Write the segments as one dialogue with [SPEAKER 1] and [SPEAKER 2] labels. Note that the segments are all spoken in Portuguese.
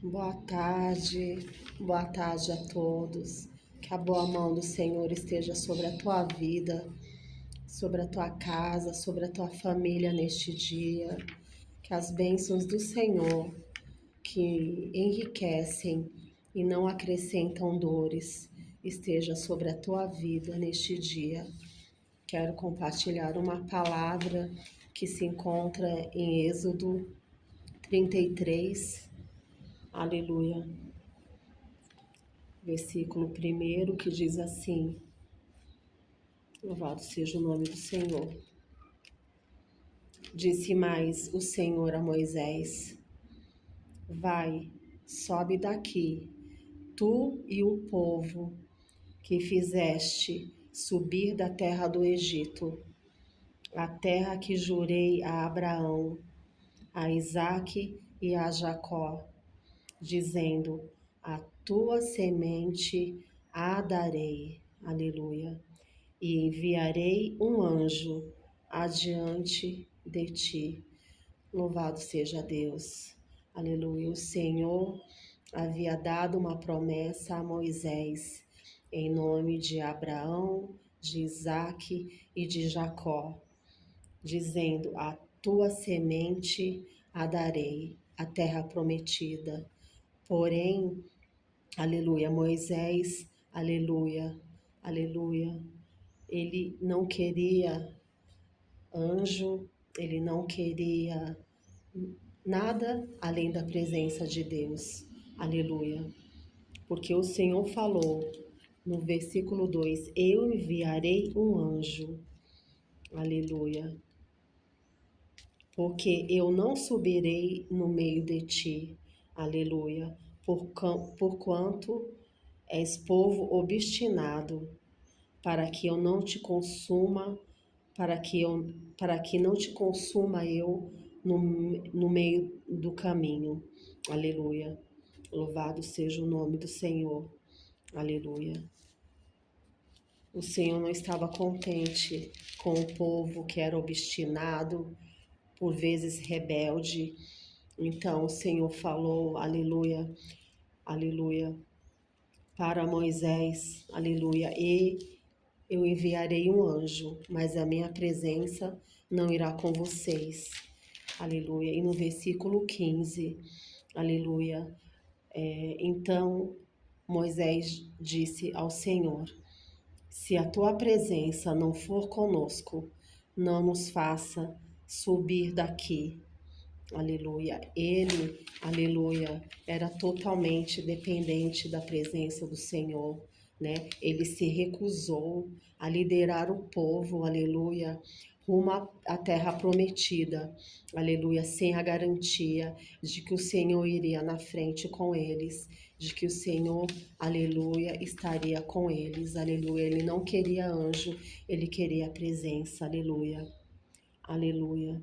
[SPEAKER 1] Boa tarde a todos. Que a boa mão do Senhor esteja sobre a tua vida, sobre a tua casa, sobre a tua família neste dia. Que as bênçãos do Senhor, que enriquecem e não acrescentam dores, esteja sobre a tua vida neste dia. Quero compartilhar uma palavra que se encontra em Êxodo 33. Aleluia. Versículo 1 que diz assim: Louvado seja o nome do Senhor. Disse mais o Senhor a Moisés: Vai, sobe daqui, tu e o povo que fizeste subir da terra do Egito, a terra que jurei a Abraão, a Isaque e a Jacó, dizendo: a tua semente a darei. Aleluia. E enviarei um anjo adiante de ti. Louvado seja Deus. Aleluia. O Senhor havia dado uma promessa a Moisés, em nome de Abraão, de Isaque e de Jacó, dizendo: a tua semente a darei, a terra prometida. Porém, aleluia, Moisés, aleluia, aleluia, ele não queria anjo, ele não queria nada além da presença de Deus, aleluia. Porque o Senhor falou no versículo 2: eu enviarei um anjo, aleluia. Porque eu não subirei no meio de ti, aleluia, porquanto és povo obstinado, para que eu não te consuma, para que não te consuma eu no meio do caminho. Aleluia. Louvado seja o nome do Senhor. Aleluia. O Senhor não estava contente com o povo que era obstinado, por vezes rebelde. Então o Senhor falou, aleluia, aleluia, para Moisés, aleluia, e eu enviarei um anjo, mas a minha presença não irá com vocês, aleluia. E no versículo 15, aleluia, então Moisés disse ao Senhor: se a tua presença não for conosco, não nos faça subir daqui. Aleluia. Ele, aleluia, era totalmente dependente da presença do Senhor, né? Ele se recusou a liderar o povo, aleluia, rumo à terra prometida, aleluia, sem a garantia de que o Senhor iria na frente com eles, de que o Senhor, aleluia, estaria com eles, aleluia. Ele não queria anjo, ele queria a presença, aleluia, aleluia.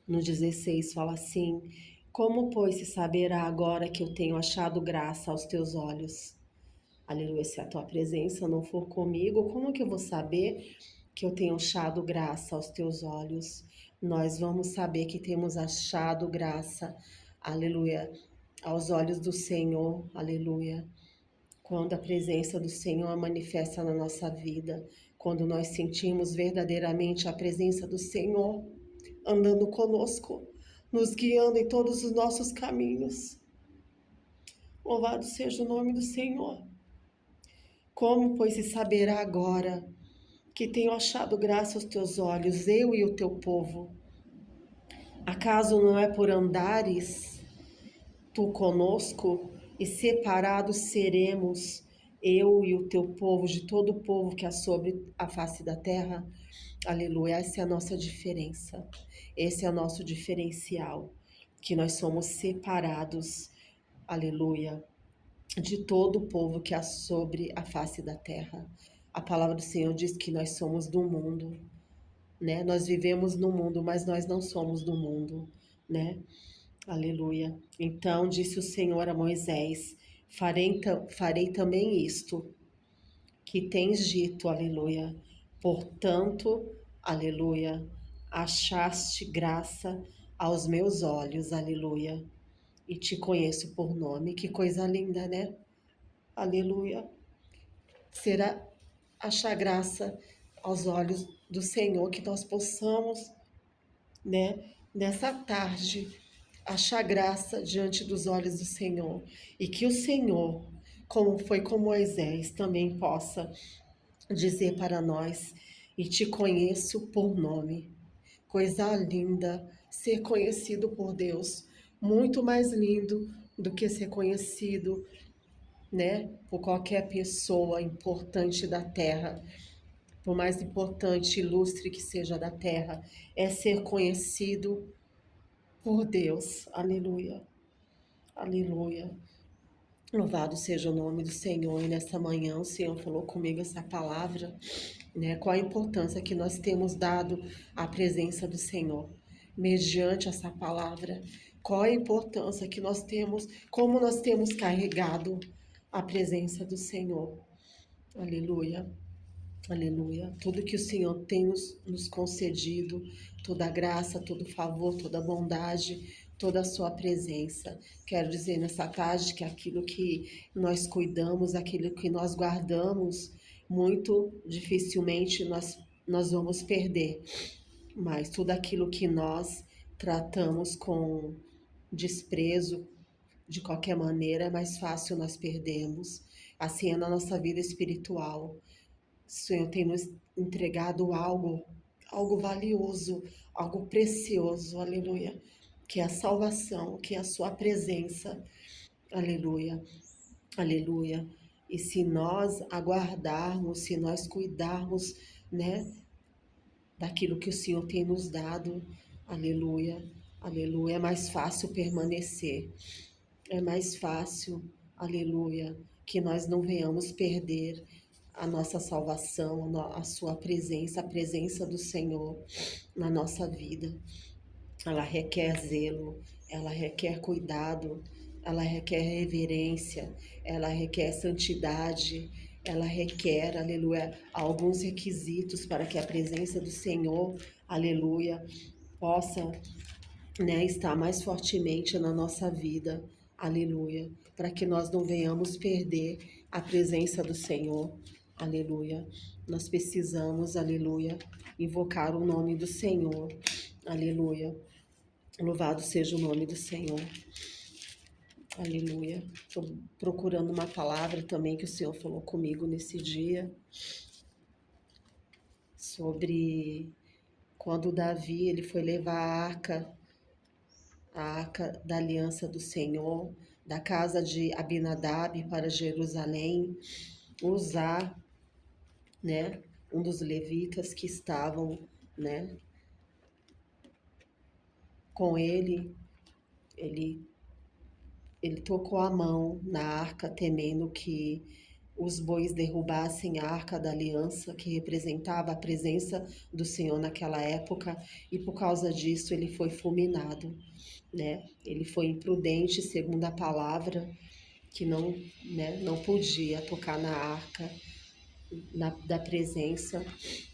[SPEAKER 1] No 16 fala assim: como, pois, se saberá agora que eu tenho achado graça aos teus olhos? Aleluia, se a tua presença não for comigo, como que eu vou saber que eu tenho achado graça aos teus olhos? Nós vamos saber que temos achado graça, aleluia, aos olhos do Senhor, aleluia. Quando a presença do Senhor manifesta na nossa vida, quando nós sentimos verdadeiramente a presença do Senhor andando conosco, nos guiando em todos os nossos caminhos. Louvado seja o nome do Senhor. Como, pois, se saberá agora que tenho achado graça aos teus olhos, eu e o teu povo? Acaso não é por andares tu conosco e separados seremos eu e o teu povo de todo o povo que há sobre a face da terra? Aleluia, essa é a nossa diferença, esse é o nosso diferencial, que nós somos separados, aleluia, de todo o povo que há sobre a face da terra. A palavra do Senhor diz que nós somos do mundo, né? Nós vivemos no mundo, mas nós não somos do mundo, né? Aleluia. Então disse o Senhor a Moisés: farei também isto que tens dito, aleluia. Portanto, aleluia, achaste graça aos meus olhos, aleluia. e te conheço por nome. Que coisa linda, né? Aleluia. Será achar graça aos olhos do Senhor, que nós possamos, né, nessa tarde, achar graça diante dos olhos do Senhor e que o Senhor, como foi com Moisés, também possa dizer para nós: e te conheço por nome. Coisa linda ser conhecido por Deus, muito mais lindo do que ser conhecido, né, por qualquer pessoa importante da terra. Por mais importante e ilustre que seja da terra, é ser conhecido por Deus. Aleluia. Aleluia. Louvado seja o nome do Senhor. E nesta manhã o Senhor falou comigo essa palavra, né? Qual a importância que nós temos dado à presença do Senhor, mediante essa palavra. Qual a importância que nós temos, como nós temos carregado a presença do Senhor. Aleluia. Aleluia. Tudo que o Senhor tem nos concedido, toda a graça, todo o favor, toda a bondade, toda a sua presença. Quero dizer nessa tarde que aquilo que nós cuidamos, aquilo que nós guardamos, muito dificilmente nós vamos perder. Mas tudo aquilo que nós tratamos com desprezo, de qualquer maneira, é mais fácil nós perdermos. Assim é na nossa vida espiritual. O Senhor tem nos entregado algo valioso, algo precioso, aleluia, que é a salvação, que é a sua presença, aleluia, aleluia. E se nós aguardarmos, se nós cuidarmos, né, daquilo que o Senhor tem nos dado, aleluia, aleluia, é mais fácil permanecer, é mais fácil, aleluia, que nós não venhamos perder a nossa salvação, a sua presença, a presença do Senhor na nossa vida. Ela requer zelo, ela requer cuidado, ela requer reverência, ela requer santidade, ela requer, aleluia, alguns requisitos para que a presença do Senhor, aleluia, possa, né, estar mais fortemente na nossa vida, aleluia, para que nós não venhamos perder a presença do Senhor, aleluia. Nós precisamos, aleluia, invocar o nome do Senhor, aleluia. Louvado seja o nome do Senhor, aleluia. Estou procurando uma palavra também que o Senhor falou comigo nesse dia, sobre quando Davi ele foi levar a arca da aliança do Senhor, da casa de Abinadab para Jerusalém, usar, né, um dos levitas que estavam, né, com ele, ele tocou a mão na arca, temendo que os bois derrubassem a arca da aliança, que representava a presença do Senhor naquela época, e por causa disso ele foi fulminado, né? Ele foi imprudente, segundo a palavra, que não, né, não podia tocar na arca da presença,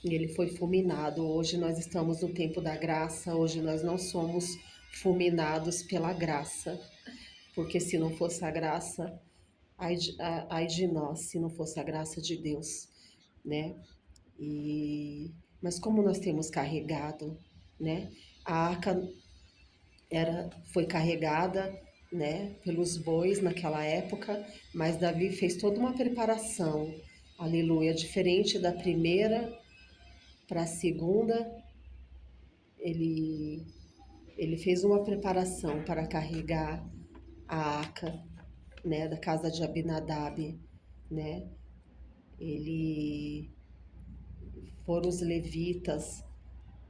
[SPEAKER 1] e ele foi fulminado. Hoje nós estamos no tempo da graça, hoje nós não somos fulminados pela graça, porque se não fosse a graça, ai de nós, se não fosse a graça de Deus, né? Mas como nós temos carregado, né? A arca foi carregada, né, pelos bois naquela época, mas Davi fez toda uma preparação, aleluia, diferente da primeira para a segunda, ele, ele fez uma preparação para carregar a arca, né, da casa de Abinadab, né, ele, foram os levitas,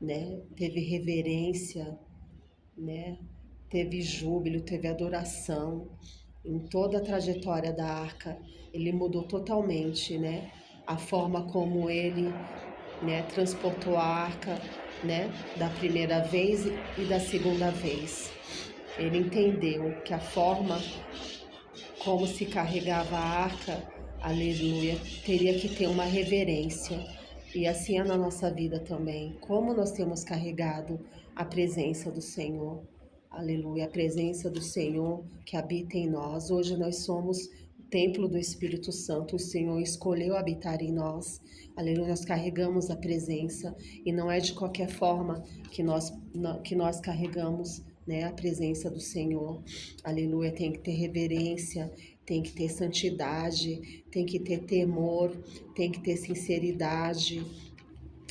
[SPEAKER 1] né, teve reverência, né, teve júbilo, teve adoração. Em toda a trajetória da arca, ele mudou totalmente, né, a forma como ele, né, transportou a arca, né, da primeira vez e da segunda vez. Ele entendeu que a forma como se carregava a arca, aleluia, teria que ter uma reverência. E assim é na nossa vida também. Como nós temos carregado a presença do Senhor, Aleluia, a presença do Senhor que habita em nós. Hoje nós somos o templo do Espírito Santo. O Senhor escolheu habitar em nós. Aleluia, nós carregamos a presença e não é de qualquer forma que nós carregamos, né, a presença do Senhor. Aleluia, tem que ter reverência, tem que ter santidade, tem que ter temor, tem que ter sinceridade.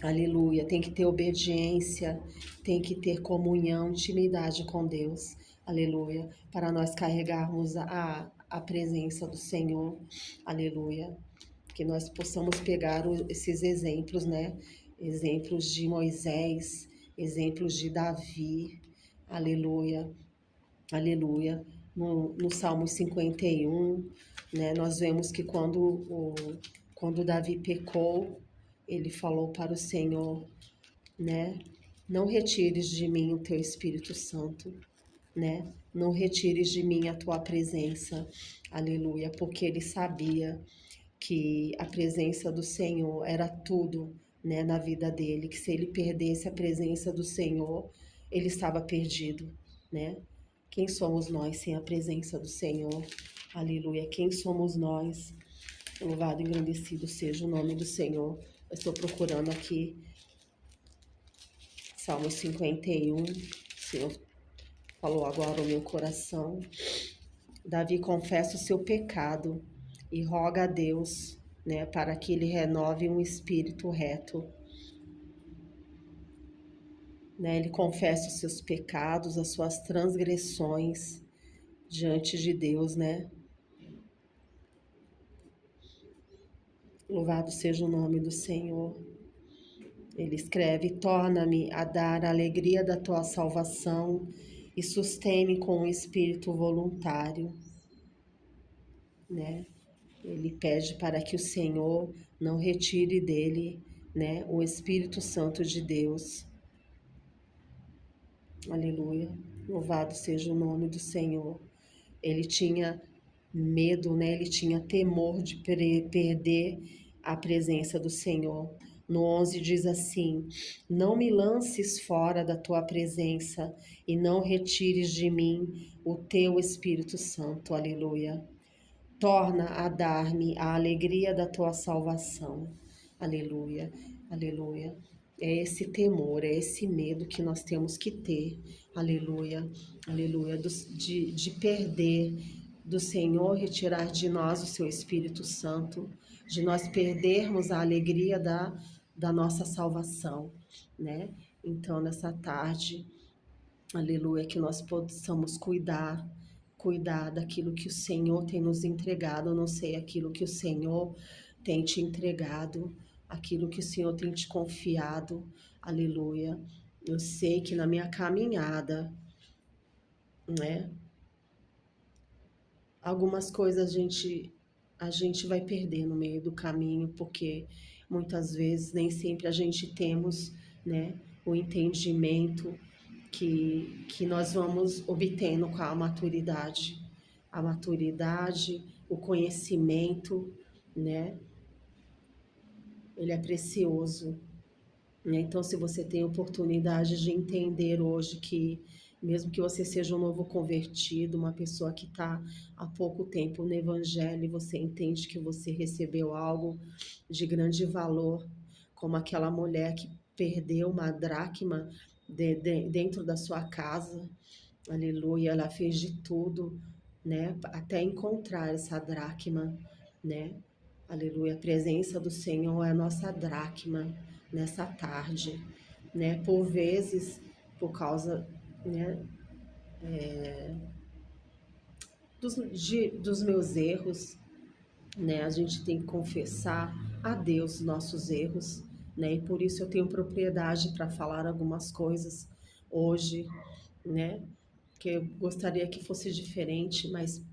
[SPEAKER 1] Aleluia, tem que ter obediência, tem que ter comunhão, intimidade com Deus. Aleluia, para nós carregarmos a presença do Senhor. Aleluia, que nós possamos pegar esses exemplos, né? Exemplos de Moisés, exemplos de Davi. Aleluia, aleluia. No Salmo 51, né, nós vemos que quando Davi pecou, ele falou para o Senhor, né? Não retires de mim o teu Espírito Santo, né? Não retires de mim a tua presença. Aleluia, porque ele sabia que a presença do Senhor era tudo, né, na vida dele, que se ele perdesse a presença do Senhor, ele estava perdido, né? Quem somos nós sem a presença do Senhor? Aleluia. Quem somos nós? Louvado e engrandecido seja o nome do Senhor. Eu estou procurando aqui Salmo 51. O Senhor falou agora o meu coração. Davi confessa o seu pecado e roga a Deus, né, para que ele renove um espírito reto. Né, ele confessa os seus pecados, as suas transgressões diante de Deus, né? Louvado seja o nome do Senhor. Ele escreve: torna-me a dar a alegria da tua salvação e sustém-me com um espírito voluntário, né? Ele pede para que o Senhor não retire dele, né, o Espírito Santo de Deus. Aleluia. Louvado seja o nome do Senhor. Ele tinha medo, né? Ele tinha temor de perder a presença do Senhor. No 11 diz assim: não me lances fora da tua presença e não retires de mim o teu Espírito Santo. Aleluia. Torna a dar-me a alegria da tua salvação. Aleluia, aleluia. É esse temor, é esse medo que nós temos que ter. Aleluia, aleluia. De perder, do Senhor retirar de nós o seu Espírito Santo, de nós perdermos a alegria da nossa salvação, né? Então, nessa tarde, aleluia, que nós possamos cuidar daquilo que o Senhor tem nos entregado. Eu não sei aquilo que o Senhor tem te entregado, aquilo que o Senhor tem te confiado, aleluia. Eu sei que na minha caminhada, né, algumas coisas a gente vai perder no meio do caminho, porque muitas vezes nem sempre a gente temos, né, o entendimento que nós vamos obtendo com a maturidade. A maturidade, o conhecimento, né? Ele é precioso, né? Então, se você tem oportunidade de entender hoje que, mesmo que você seja um novo convertido, uma pessoa que está há pouco tempo no Evangelho, e você entende que você recebeu algo de grande valor, como aquela mulher que perdeu uma dracma dentro da sua casa, aleluia, ela fez de tudo, né, até encontrar essa dracma, né, aleluia, a presença do Senhor é a nossa dracma nessa tarde, né, por vezes, por causa, né, dos meus erros, né, a gente tem que confessar a Deus nossos erros, né, e por isso eu tenho propriedade para falar algumas coisas hoje, né, que eu gostaria que fosse diferente, mas,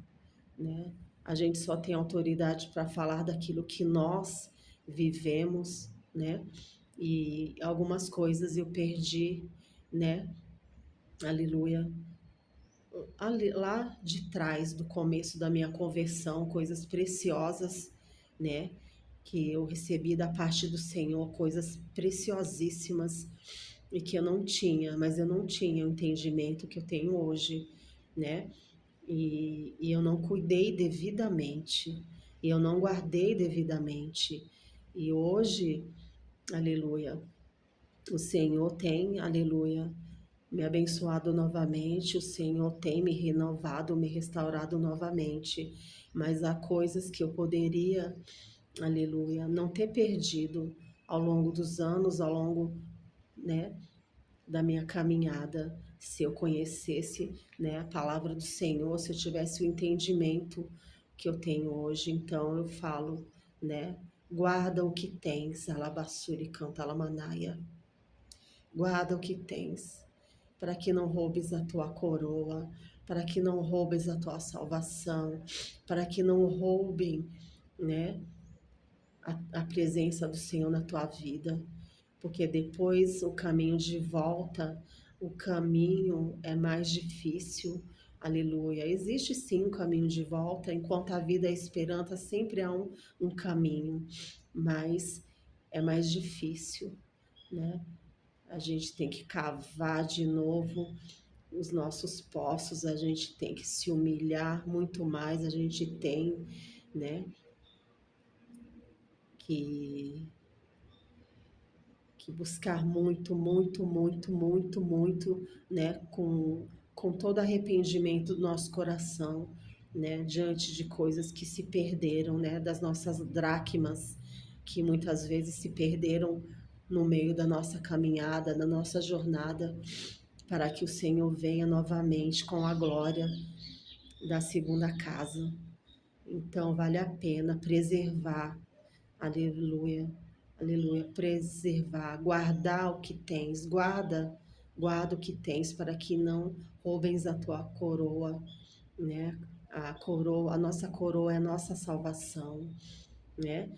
[SPEAKER 1] né, a gente só tem autoridade para falar daquilo que nós vivemos, né? E algumas coisas eu perdi, né? Aleluia. Lá de trás, do começo da minha conversão, coisas preciosas, né? Que eu recebi da parte do Senhor, coisas preciosíssimas, e que eu não tinha, mas eu não tinha o entendimento que eu tenho hoje, né? E eu não cuidei devidamente, e eu não guardei devidamente. E hoje, aleluia, o Senhor tem, aleluia, me abençoado novamente, o Senhor tem me renovado, me restaurado novamente. Mas há coisas que eu poderia, aleluia, não ter perdido ao longo dos anos, ao longo, né, da minha caminhada, se eu conhecesse, né, a palavra do Senhor, se eu tivesse o entendimento que eu tenho hoje. Então eu falo, né, guarda o que tens, alabassuri canta alamanaia. Guarda o que tens, para que não roubes a tua coroa, para que não roubes a tua salvação, para que não roubem, né, a presença do Senhor na tua vida, porque depois o caminho de volta, o caminho é mais difícil. Aleluia. Existe sim um caminho de volta, enquanto a vida é esperança, sempre há um caminho, mas é mais difícil, né? A gente tem que cavar de novo os nossos poços, a gente tem que se humilhar muito mais, a gente tem, né, que, que buscar muito, muito, muito, muito, muito, né, com todo arrependimento do nosso coração, né, diante de coisas que se perderam, né, das nossas dracmas, que muitas vezes se perderam no meio da nossa caminhada, da nossa jornada, para que o Senhor venha novamente com a glória da segunda casa. Então, vale a pena preservar, aleluia, aleluia, preservar, guardar o que tens, guarda o que tens, para que não roubem a tua coroa, né? A coroa, a nossa coroa é a nossa salvação, né?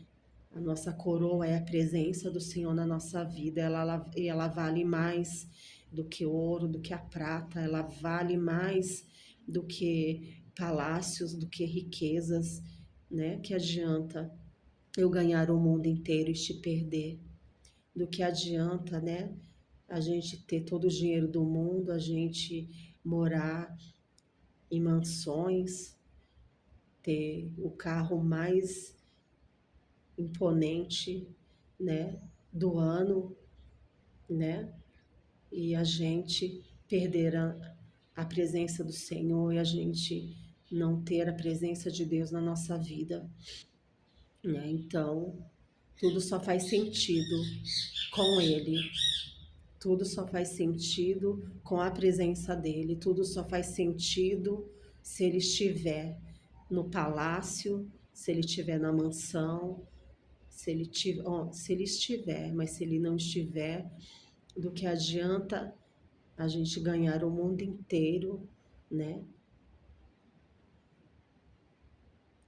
[SPEAKER 1] A nossa coroa é a presença do Senhor na nossa vida. Ela vale mais do que ouro, do que a prata. Ela vale mais do que palácios, do que riquezas, né? Que adianta eu ganhar o mundo inteiro e te perder? Do que adianta, né? A gente ter todo o dinheiro do mundo, a gente morar em mansões, ter o carro mais imponente, né, do ano, né? E a gente perder a presença do Senhor e a gente não ter a presença de Deus na nossa vida, né? Então, tudo só faz sentido com Ele. Tudo só faz sentido com a presença dele. Tudo só faz sentido se ele estiver no palácio, se ele estiver na mansão, se ele estiver, mas se ele não estiver, do que adianta a gente ganhar o mundo inteiro, né?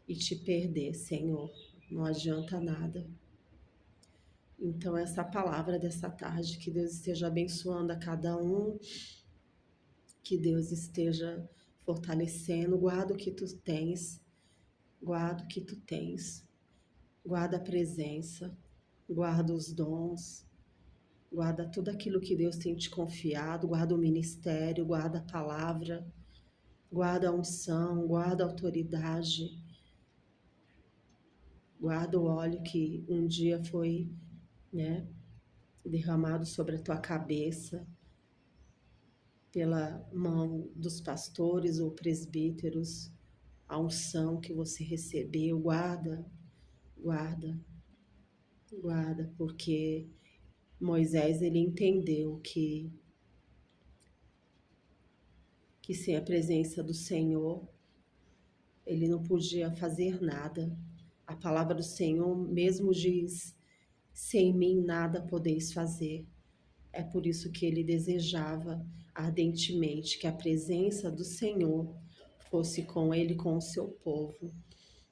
[SPEAKER 1] E te perder, Senhor. Não adianta nada. Então, essa palavra dessa tarde, que Deus esteja abençoando a cada um, que Deus esteja fortalecendo. Guarda o que tu tens, guarda o que tu tens, guarda a presença, guarda os dons, guarda tudo aquilo que Deus tem te confiado, guarda o ministério, guarda a palavra, guarda a unção, guarda a autoridade, guarda o óleo que um dia foi, né, derramado sobre a tua cabeça pela mão dos pastores ou presbíteros, a unção que você recebeu, guarda, guarda, guarda, porque Moisés ele entendeu que sem a presença do Senhor ele não podia fazer nada. A palavra do Senhor mesmo diz: sem mim nada podeis fazer. É por isso que ele desejava ardentemente que a presença do Senhor fosse com ele, com o seu povo.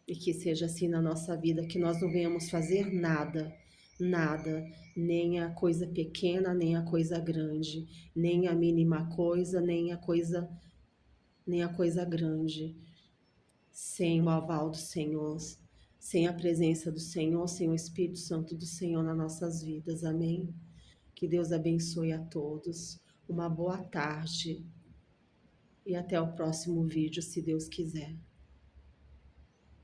[SPEAKER 1] E que seja assim na nossa vida, que nós não venhamos fazer nada, nada, nem a coisa pequena, nem a coisa grande, nem a mínima coisa, nem a coisa grande, sem o aval do Senhor, sem a presença do Senhor, sem o Espírito Santo do Senhor nas nossas vidas. Amém? Que Deus abençoe a todos. Uma boa tarde e até o próximo vídeo, se Deus quiser.